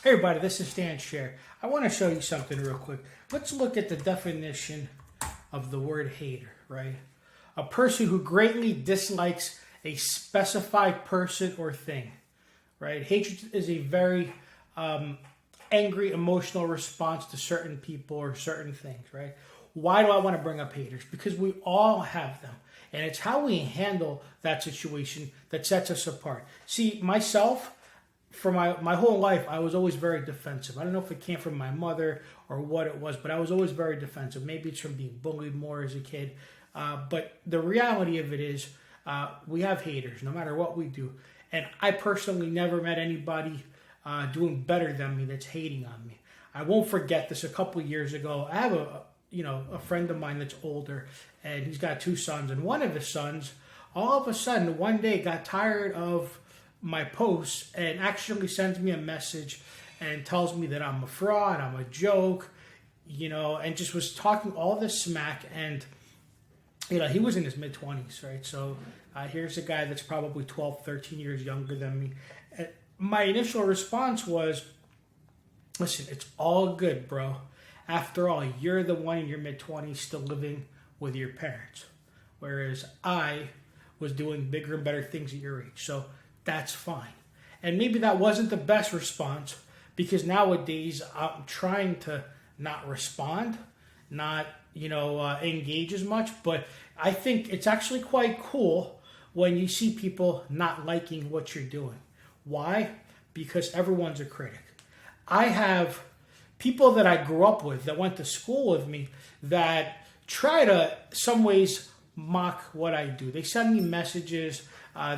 Hey everybody, this is Sher. I want to show you something real quick. Let's look at the definition of the word hater, right? A person who greatly dislikes a specified person or thing, right? Hatred is a very angry, emotional response to certain people or certain things, right? Why do I want to bring up haters? Because we all have them. And it's how we handle that situation that sets us apart. See, myself, for my whole life, I was always very defensive. I don't know if it came from my mother or what it was, but I was always very defensive. Maybe it's from being bullied more as a kid. But the reality of it is we have haters no matter what we do. And I personally never met anybody doing better than me that's hating on me. I won't forget this. A couple of years ago, I have a friend of mine that's older, and he's got two sons. And one of his sons, all of a sudden, one day got tired of my posts and actually sends me a message and tells me that I'm a fraud, I'm a joke, and just was talking all this smack. And, he was in his mid-20s, right? So here's a guy that's probably 12, 13 years younger than me. And my initial response was, listen, it's all good, bro. After all, you're the one in your mid-20s still living with your parents, whereas I was doing bigger and better things at your age. So that's fine. And maybe that wasn't the best response, because nowadays I'm trying to not respond, not, engage as much. But I think it's actually quite cool when you see people not liking what you're doing. Why? Because everyone's a critic. I have people that I grew up with, that went to school with me, that try to, some ways, mock what I do. They send me messages.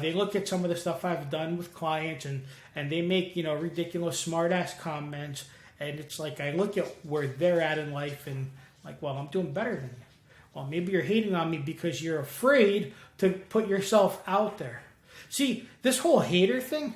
They look at some of the stuff I've done with clients, and they make, ridiculous smart-ass comments. And it's like I look at where they're at in life and like, well, I'm doing better than you. Well, maybe you're hating on me because you're afraid to put yourself out there. See, this whole hater thing,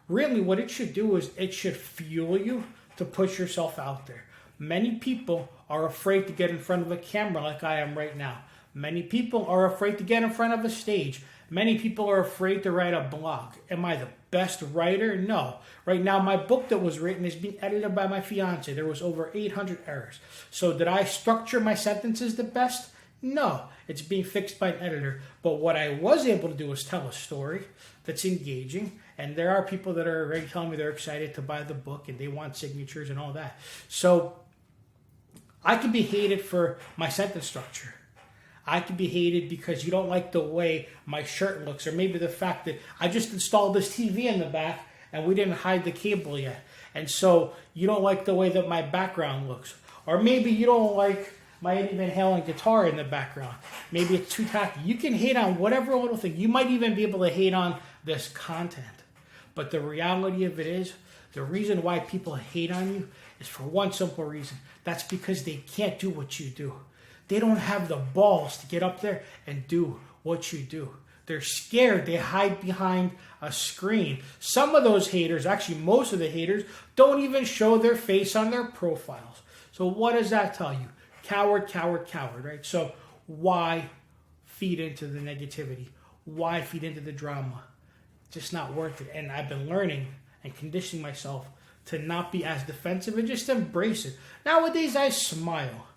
really what it should do is it should fuel you to push yourself out there. Many people are afraid to get in front of a camera like I am right now. Many people are afraid to get in front of a stage. Many people are afraid to write a blog. Am I the best writer? No. Right now, my book that was written is being edited by my fiance. There was over 800 errors. So did I structure my sentences the best? No. It's being fixed by an editor. But what I was able to do is tell a story that's engaging. And there are people that are already telling me they're excited to buy the book and they want signatures and all that. So I could be hated for my sentence structure. I could be hated because you don't like the way my shirt looks, or maybe the fact that I just installed this TV in the back and we didn't hide the cable yet. And so you don't like the way that my background looks. Or maybe you don't like my Eddie Van Halen guitar in the background. Maybe it's too tacky. You can hate on whatever little thing. You might even be able to hate on this content. But the reality of it is, the reason why people hate on you is for one simple reason. That's because they can't do what you do. They don't have the balls to get up there and do what you do. They're scared. They hide behind a screen. Some of those haters, actually most of the haters, don't even show their face on their profiles. So what does that tell you? Coward, coward, coward, right? So why feed into the negativity? Why feed into the drama? Just not worth it. And I've been learning and conditioning myself to not be as defensive and just embrace it. Nowadays, I smile.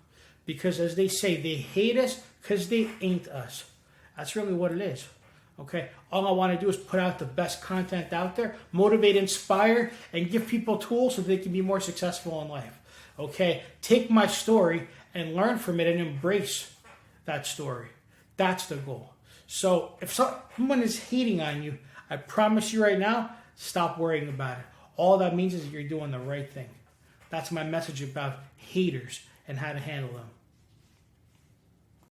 Because as they say, they hate us because they ain't us. That's really what it is. Okay? All I want to do is put out the best content out there, motivate, inspire, and give people tools so they can be more successful in life. Okay? Take my story and learn from it and embrace that story. That's the goal. So if someone is hating on you, I promise you right now, stop worrying about it. All that means is you're doing the right thing. That's my message about haters and how to handle them.